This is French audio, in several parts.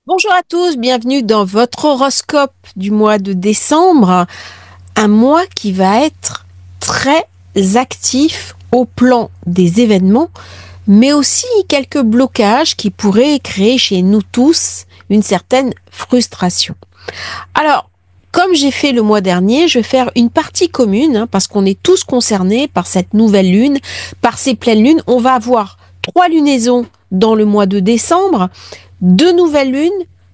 Bonjour à tous, bienvenue dans votre horoscope du mois de décembre. Un mois qui va être très actif au plan des événements, mais aussi quelques blocages qui pourraient créer chez nous tous une certaine frustration. Alors, comme j'ai fait le mois dernier, je vais faire une partie commune, parce qu'on est tous concernés par cette nouvelle lune, par ces pleines lunes. On va avoir 3 lunaisons dans le mois de décembre, 2 nouvelles lunes,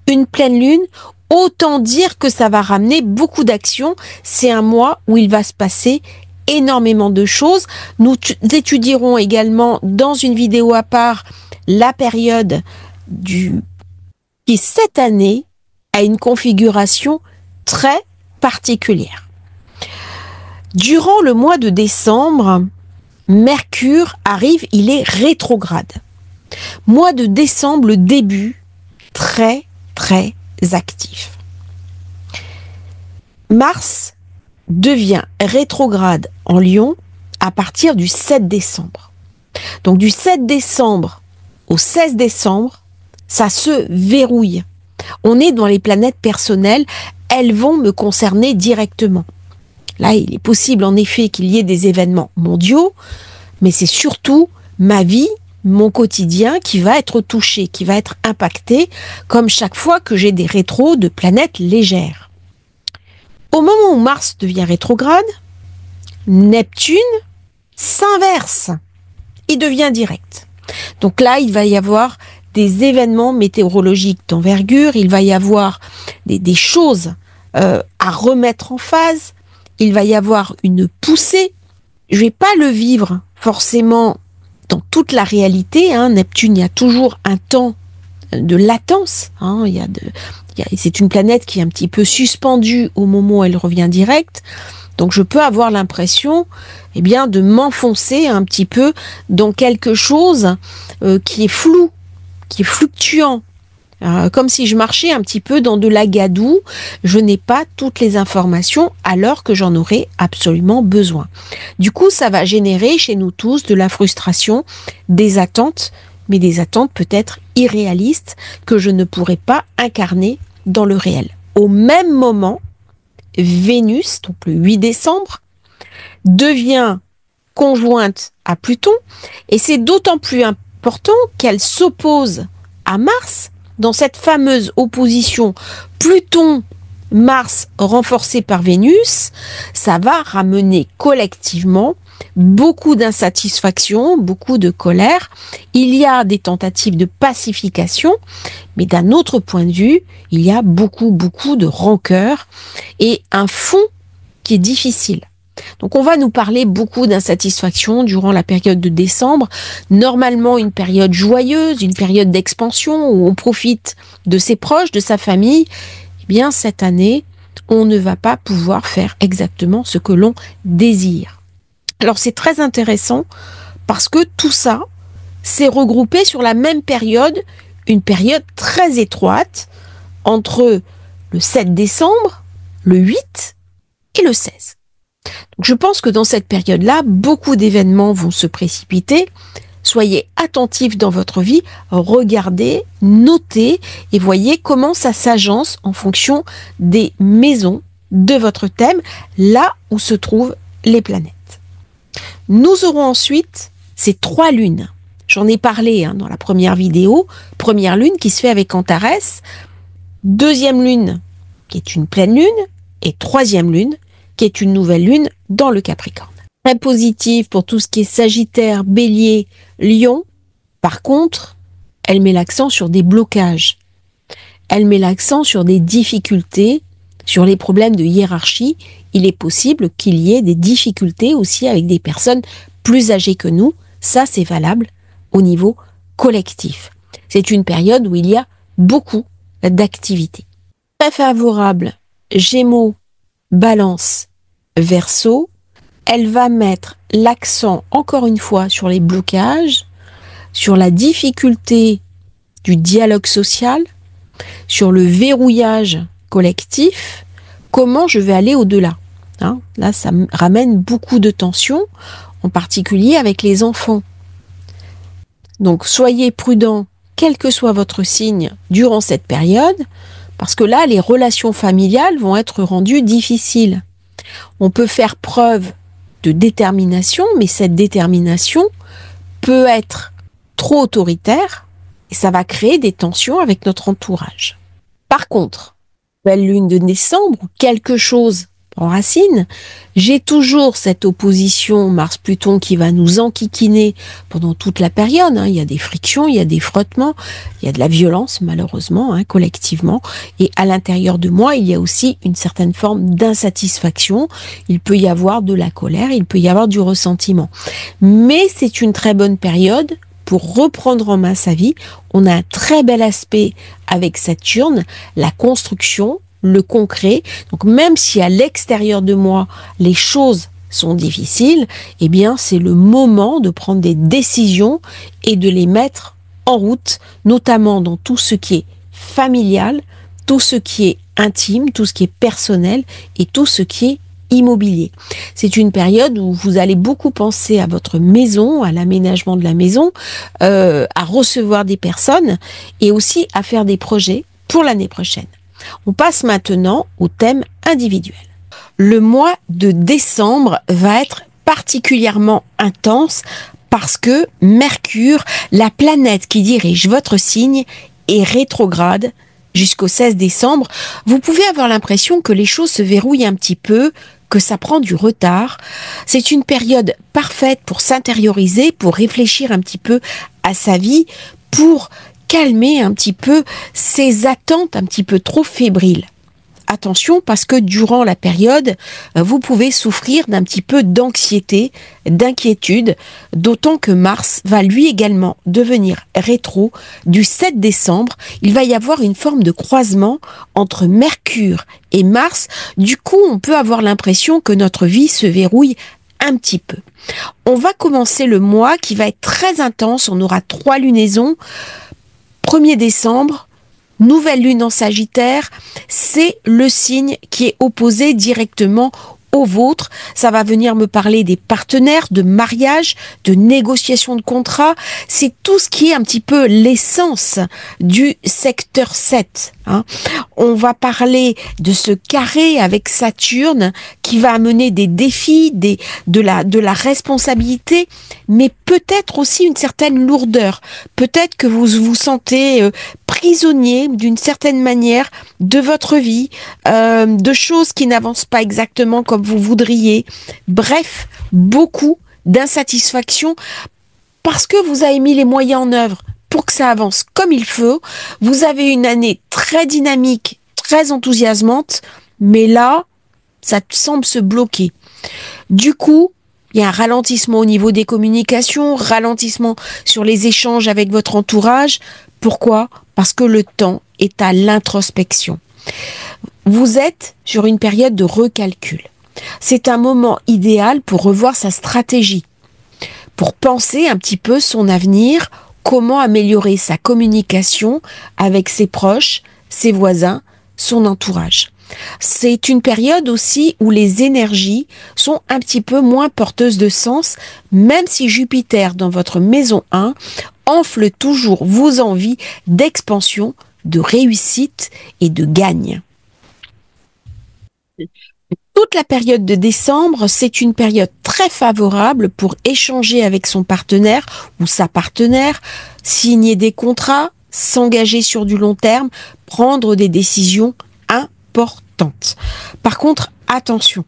une pleine lune. Autant dire que ça va ramener beaucoup d'actions. C'est un mois où il va se passer énormément de choses. Nous étudierons également dans une vidéo à part la période qui cette année a une configuration très particulière. Durant le mois de décembre, Mercure arrive, il est rétrograde. Mois de décembre, le début, très actif. Mars devient rétrograde en Lion à partir du 7 décembre. Donc du 7 décembre au 16 décembre, ça se verrouille. On est dans les planètes personnelles, elles vont me concerner directement. Là, il est possible en effet qu'il y ait des événements mondiaux, mais c'est surtout ma vie, mon quotidien qui va être touché, qui va être impacté, comme chaque fois que j'ai des rétros de planètes légères. Au moment où Mars devient rétrograde, Neptune s'inverse. Il devient direct. Donc là, il va y avoir des événements météorologiques d'envergure, il va y avoir des choses à remettre en phase, il va y avoir une poussée. Je vais pas le vivre forcément dans toute la réalité. Neptune, il y a toujours un temps de latence. C'est une planète qui est un petit peu suspendue au moment où elle revient directe. Donc je peux avoir l'impression de m'enfoncer un petit peu dans quelque chose qui est flou, qui est fluctuant. Comme si je marchais un petit peu dans de l'agadou, je n'ai pas toutes les informations alors que j'en aurais absolument besoin. Du coup, ça va générer chez nous tous de la frustration, des attentes, mais des attentes peut-être irréalistes que je ne pourrais pas incarner dans le réel. Au même moment, Vénus, donc le 8 décembre, devient conjointe à Pluton, et c'est d'autant plus important qu'elle s'oppose à Mars. Dans cette fameuse opposition Pluton-Mars renforcée par Vénus, ça va ramener collectivement beaucoup d'insatisfaction, beaucoup de colère. Il y a des tentatives de pacification, mais d'un autre point de vue, il y a beaucoup de rancœur et un fond qui est difficile. Donc on va nous parler beaucoup d'insatisfaction durant la période de décembre, normalement une période joyeuse, une période d'expansion où on profite de ses proches, de sa famille. Cette année, on ne va pas pouvoir faire exactement ce que l'on désire. Alors c'est très intéressant parce que tout ça s'est regroupé sur la même période, une période très étroite entre le 7 décembre, le 8 et le 16. Donc je pense que dans cette période-là, beaucoup d'événements vont se précipiter. Soyez attentifs dans votre vie, regardez, notez et voyez comment ça s'agence en fonction des maisons de votre thème, là où se trouvent les planètes. Nous aurons ensuite ces 3 lunes. J'en ai parlé dans la première vidéo. Première lune qui se fait avec Antares, deuxième lune qui est une pleine lune et troisième lune qui est une nouvelle lune dans le Capricorne. Très positive pour tout ce qui est Sagittaire, Bélier, Lion. Par contre, elle met l'accent sur des blocages. Elle met l'accent sur des difficultés, sur les problèmes de hiérarchie. Il est possible qu'il y ait des difficultés aussi avec des personnes plus âgées que nous. Ça, c'est valable au niveau collectif. C'est une période où il y a beaucoup d'activités. Très favorable, Gémeaux, Balance, Verseau, elle va mettre l'accent encore une fois sur les blocages, sur la difficulté du dialogue social, sur le verrouillage collectif, comment je vais aller au-delà. Là, ça ramène beaucoup de tensions, en particulier avec les enfants. Donc, soyez prudents quel que soit votre signe durant cette période, parce que là, les relations familiales vont être rendues difficiles. On peut faire preuve de détermination, mais cette détermination peut être trop autoritaire et ça va créer des tensions avec notre entourage. Par contre, belle lune de décembre, quelque chose en racine, j'ai toujours cette opposition Mars-Pluton qui va nous enquiquiner pendant toute la période. Il y a des frictions, il y a des frottements, il y a de la violence malheureusement, collectivement. Et à l'intérieur de moi, il y a aussi une certaine forme d'insatisfaction. Il peut y avoir de la colère, il peut y avoir du ressentiment. Mais c'est une très bonne période pour reprendre en main sa vie. On a un très bel aspect avec Saturne, la construction, le concret. Donc même si à l'extérieur de moi, les choses sont difficiles, eh bien c'est le moment de prendre des décisions et de les mettre en route, notamment dans tout ce qui est familial, tout ce qui est intime, tout ce qui est personnel et tout ce qui est immobilier. C'est une période où vous allez beaucoup penser à votre maison, à l'aménagement de la maison, à recevoir des personnes et aussi à faire des projets pour l'année prochaine. On passe maintenant au thème individuel. Le mois de décembre va être particulièrement intense parce que Mercure, la planète qui dirige votre signe, est rétrograde jusqu'au 16 décembre. Vous pouvez avoir l'impression que les choses se verrouillent un petit peu, que ça prend du retard. C'est une période parfaite pour s'intérioriser, pour réfléchir un petit peu à sa vie, pour calmer un petit peu ces attentes un petit peu trop fébriles. Attention parce que durant la période, vous pouvez souffrir d'un petit peu d'anxiété, d'inquiétude, d'autant que Mars va lui également devenir rétro du 7 décembre. Il va y avoir une forme de croisement entre Mercure et Mars. Du coup, on peut avoir l'impression que notre vie se verrouille un petit peu. On va commencer le mois qui va être très intense. On aura 3 lunaisons. 1er décembre, nouvelle lune en Sagittaire, c'est le signe qui est opposé directement au vôtre. Ça va venir me parler des partenaires, de mariage, de négociation de contrat. C'est tout ce qui est un petit peu l'essence du secteur 7. On va parler de ce carré avec Saturne qui va amener des défis, de la responsabilité, mais peut-être aussi une certaine lourdeur. Peut-être que vous vous sentez prisonnier d'une certaine manière de votre vie, de choses qui n'avancent pas exactement comme vous voudriez. Bref, beaucoup d'insatisfaction parce que vous avez mis les moyens en œuvre pour que ça avance comme il faut. Vous avez une année très dynamique, très enthousiasmante, mais là, ça semble se bloquer. Du coup, il y a un ralentissement au niveau des communications, ralentissement sur les échanges avec votre entourage. Pourquoi ? Parce que le temps est à l'introspection. Vous êtes sur une période de recalcul. C'est un moment idéal pour revoir sa stratégie, pour penser un petit peu son avenir, comment améliorer sa communication avec ses proches, ses voisins, son entourage. C'est une période aussi où les énergies sont un petit peu moins porteuses de sens, même si Jupiter dans votre maison 1 enfle toujours vos envies d'expansion, de réussite et de gagne. Toute la période de décembre, c'est une période très favorable pour échanger avec son partenaire ou sa partenaire, signer des contrats, s'engager sur du long terme, prendre des décisions importantes. Par contre, attention,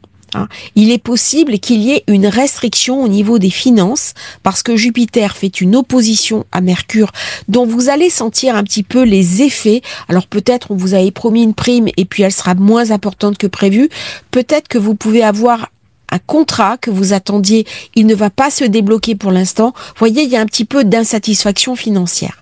il est possible qu'il y ait une restriction au niveau des finances parce que Jupiter fait une opposition à Mercure dont vous allez sentir un petit peu les effets. Alors peut-être on vous avait promis une prime et puis elle sera moins importante que prévu. Peut-être que vous pouvez avoir un contrat que vous attendiez, il ne va pas se débloquer pour l'instant. Vous voyez, il y a un petit peu d'insatisfaction financière.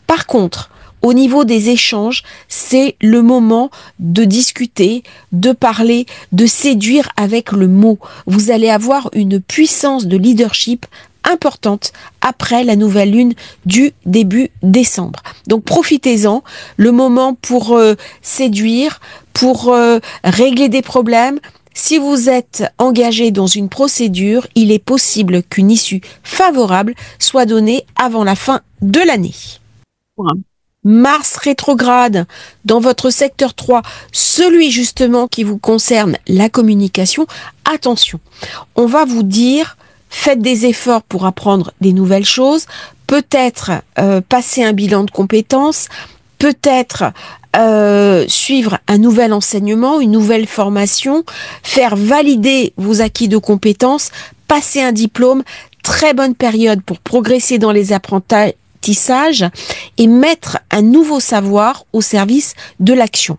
Par contre, au niveau des échanges, c'est le moment de discuter, de parler, de séduire avec le mot. Vous allez avoir une puissance de leadership importante après la nouvelle lune du début décembre. Donc profitez-en, le moment pour séduire, pour régler des problèmes. Si vous êtes engagé dans une procédure, il est possible qu'une issue favorable soit donnée avant la fin de l'année. Mars rétrograde dans votre secteur 3, celui justement qui vous concerne, la communication, attention, on va vous dire, faites des efforts pour apprendre des nouvelles choses, peut-être passer un bilan de compétences, peut-être suivre un nouvel enseignement, une nouvelle formation, faire valider vos acquis de compétences, passer un diplôme, très bonne période pour progresser dans les apprentissages et mettre un nouveau savoir au service de l'action.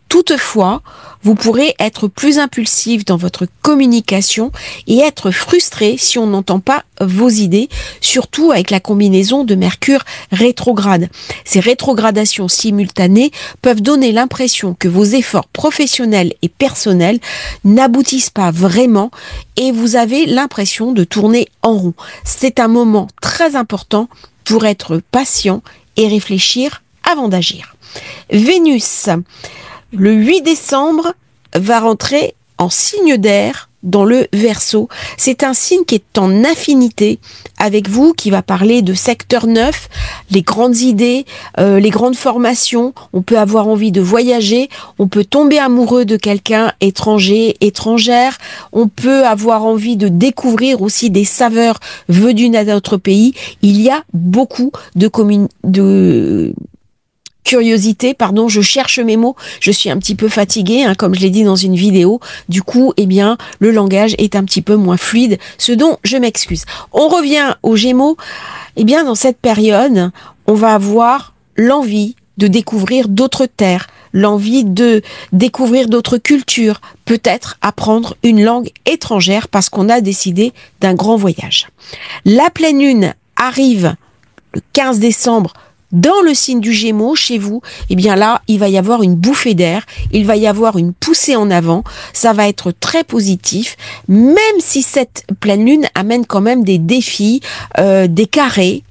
Toutefois, vous pourrez être plus impulsif dans votre communication et être frustré si on n'entend pas vos idées, surtout avec la combinaison de Mercure rétrograde. Ces rétrogradations simultanées peuvent donner l'impression que vos efforts professionnels et personnels n'aboutissent pas vraiment et vous avez l'impression de tourner en rond. C'est un moment très important pour être patient et réfléchir avant d'agir. Vénus, le 8 décembre, va rentrer en signe d'air dans le Verseau. C'est un signe qui est en affinité avec vous, qui va parler de secteur 9, les grandes idées, les grandes formations. On peut avoir envie de voyager, on peut tomber amoureux de quelqu'un étranger, étrangère, on peut avoir envie de découvrir aussi des saveurs venues d'un autre pays. Il y a beaucoup de curiosité, pardon, je cherche mes mots, je suis un petit peu fatiguée, comme je l'ai dit dans une vidéo, du coup, eh bien, le langage est un petit peu moins fluide, ce dont je m'excuse. On revient aux Gémeaux, eh bien, dans cette période, on va avoir l'envie de découvrir d'autres terres, l'envie de découvrir d'autres cultures, peut-être apprendre une langue étrangère parce qu'on a décidé d'un grand voyage. La pleine lune arrive le 15 décembre dans le signe du Gémeaux, chez vous, eh bien là, il va y avoir une bouffée d'air, il va y avoir une poussée en avant, ça va être très positif, même si cette pleine lune amène quand même des défis, des carrés.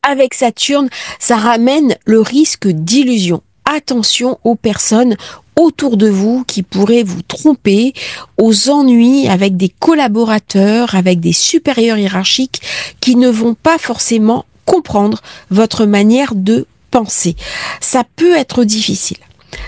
Avec Saturne, ça ramène le risque d'illusion. Attention aux personnes autour de vous qui pourraient vous tromper, aux ennuis avec des collaborateurs, avec des supérieurs hiérarchiques qui ne vont pas forcément comprendre votre manière de penser. Ça peut être difficile.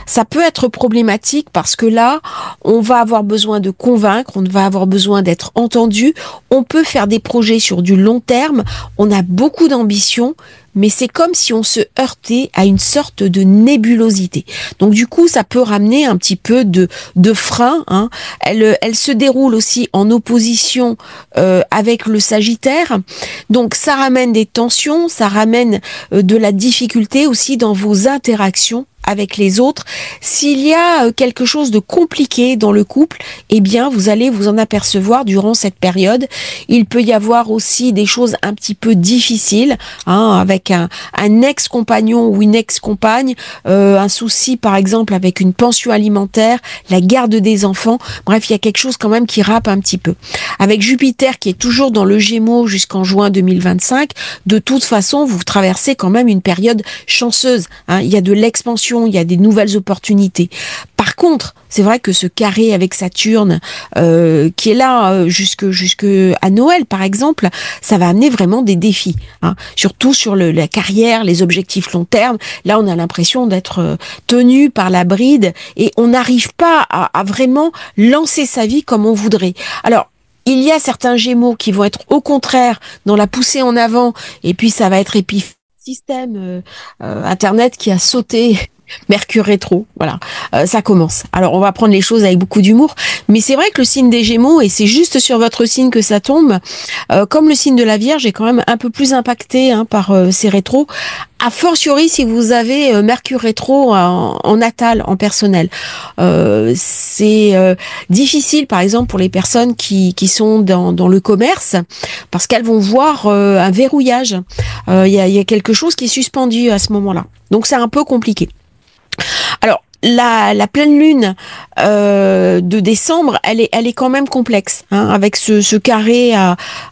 Ça peut être problématique parce que là, on va avoir besoin de convaincre, on va avoir besoin d'être entendu, on peut faire des projets sur du long terme, on a beaucoup d'ambition, mais c'est comme si on se heurtait à une sorte de nébulosité. Donc du coup, ça peut ramener un petit peu de frein. Elle se déroule aussi en opposition avec le Sagittaire. Donc ça ramène des tensions, ça ramène de la difficulté aussi dans vos interactions avec les autres. S'il y a quelque chose de compliqué dans le couple, eh bien, vous allez vous en apercevoir durant cette période. Il peut y avoir aussi des choses un petit peu difficiles, avec un ex-compagnon ou une ex-compagne, un souci par exemple avec une pension alimentaire, la garde des enfants. Bref, il y a quelque chose quand même qui râpe un petit peu. Avec Jupiter qui est toujours dans le Gémeaux jusqu'en juin 2025, de toute façon, vous traversez quand même une période chanceuse. Il y a de l'expansion, il y a des nouvelles opportunités. Par contre, c'est vrai que ce carré avec Saturne qui est là jusque à Noël par exemple, ça va amener vraiment des défis, surtout sur la carrière, les objectifs long terme. Là, on a l'impression d'être tenu par la bride et on n'arrive pas à vraiment lancer sa vie comme on voudrait. Alors, il y a certains Gémeaux qui vont être au contraire dans la poussée en avant et puis ça va être système Internet qui a sauté Mercure rétro, voilà, ça commence. Alors on va prendre les choses avec beaucoup d'humour, mais c'est vrai que le signe des Gémeaux, et c'est juste sur votre signe que ça tombe, comme le signe de la Vierge est quand même un peu plus impacté par ces rétros, a fortiori si vous avez Mercure rétro en natal, en personnel. C'est difficile par exemple pour les personnes qui sont dans le commerce, parce qu'elles vont voir un verrouillage. Il y a quelque chose qui est suspendu à ce moment-là. Donc c'est un peu compliqué. Alors, la pleine lune de décembre, elle est quand même complexe, avec ce carré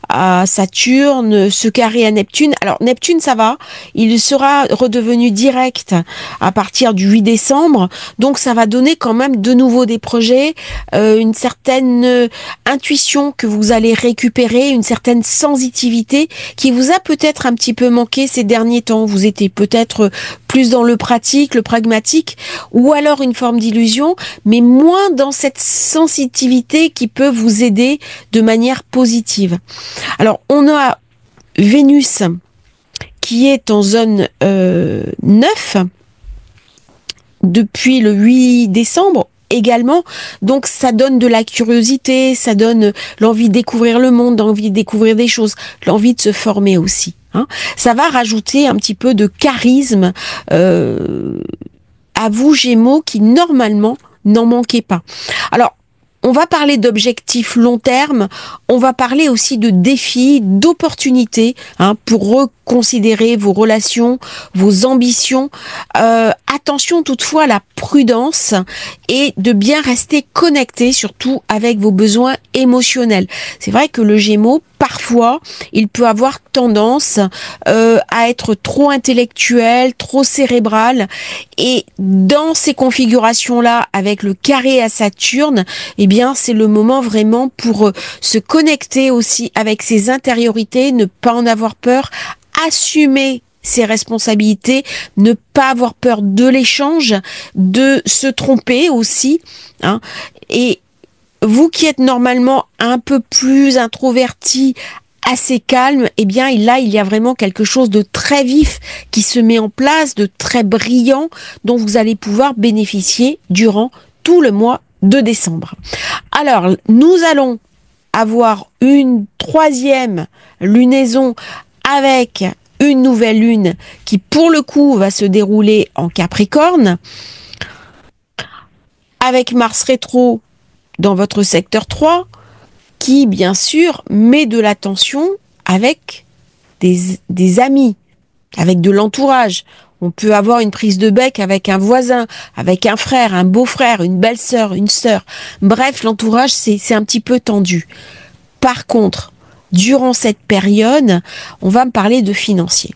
à Saturne, ce carré à Neptune. Alors Neptune, ça va, il sera redevenu direct à partir du 8 décembre, donc ça va donner quand même de nouveau des projets, une certaine intuition que vous allez récupérer, une certaine sensibilité qui vous a peut-être un petit peu manqué ces derniers temps. Vous étiez peut-être plus dans le pratique, le pragmatique, ou alors une forme d'illusion, mais moins dans cette sensibilité qui peut vous aider de manière positive. Alors, on a Vénus qui est en zone 9 depuis le 8 décembre également, donc ça donne de la curiosité, ça donne l'envie de découvrir le monde, l'envie de découvrir des choses, l'envie de se former aussi. Ça va rajouter un petit peu de charisme à vous Gémeaux qui normalement n'en manquez pas. Alors, on va parler d'objectifs long terme, on va parler aussi de défis, d'opportunités pour reconsidérer vos relations, vos ambitions. Attention toutefois à la prudence et de bien rester connecté surtout avec vos besoins émotionnels. C'est vrai que le Gémeaux, parfois, il peut avoir tendance à être trop intellectuel, trop cérébral, et dans ces configurations-là, avec le carré à Saturne, eh bien, c'est le moment vraiment pour se connecter aussi avec ses intériorités, ne pas en avoir peur, assumer ses responsabilités, ne pas avoir peur de l'échange, de se tromper aussi, et vous qui êtes normalement un peu plus introverti, assez calme, eh bien là il y a vraiment quelque chose de très vif qui se met en place, de très brillant, dont vous allez pouvoir bénéficier durant tout le mois de décembre. Alors, nous allons avoir une troisième lunaison avec une nouvelle lune qui pour le coup va se dérouler en Capricorne, avec Mars rétro dans votre secteur 3, qui bien sûr met de l'attention avec des amis, avec de l'entourage. On peut avoir une prise de bec avec un voisin, avec un frère, un beau-frère, une belle-sœur, une sœur. Bref, l'entourage, c'est un petit peu tendu. Par contre, durant cette période, on va me parler de financier.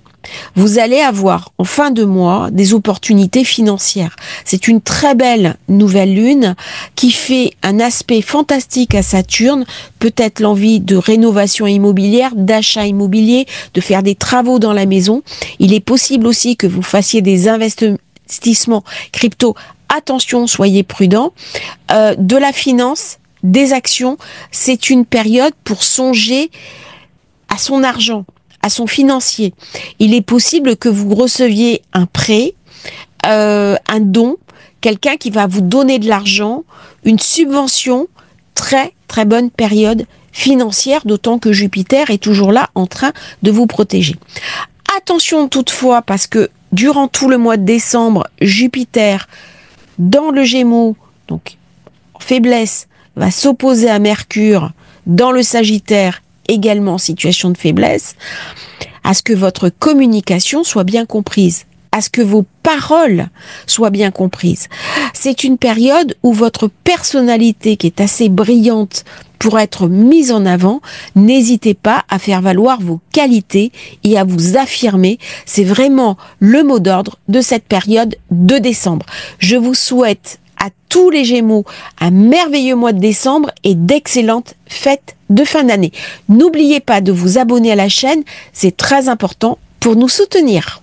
Vous allez avoir en fin de mois des opportunités financières. C'est une très belle nouvelle lune qui fait un aspect fantastique à Saturne, peut-être l'envie de rénovation immobilière, d'achat immobilier, de faire des travaux dans la maison. Il est possible aussi que vous fassiez des investissements crypto. Attention, soyez prudents. De la finance, des actions, c'est une période pour songer à son argent, à son financier. Il est possible que vous receviez un prêt, un don, quelqu'un qui va vous donner de l'argent, une subvention, très très bonne période financière, d'autant que Jupiter est toujours là en train de vous protéger. Attention toutefois, parce que durant tout le mois de décembre, Jupiter dans le Gémeaux, donc en faiblesse, va s'opposer à Mercure dans le Sagittaire, également en situation de faiblesse, à ce que votre communication soit bien comprise, à ce que vos paroles soient bien comprises. C'est une période où votre personnalité, qui est assez brillante, pour être mise en avant. N'hésitez pas à faire valoir vos qualités et à vous affirmer. C'est vraiment le mot d'ordre de cette période de décembre. Je vous souhaite à tous les Gémeaux un merveilleux mois de décembre et d'excellentes fêtes de fin d'année. N'oubliez pas de vous abonner à la chaîne, c'est très important pour nous soutenir.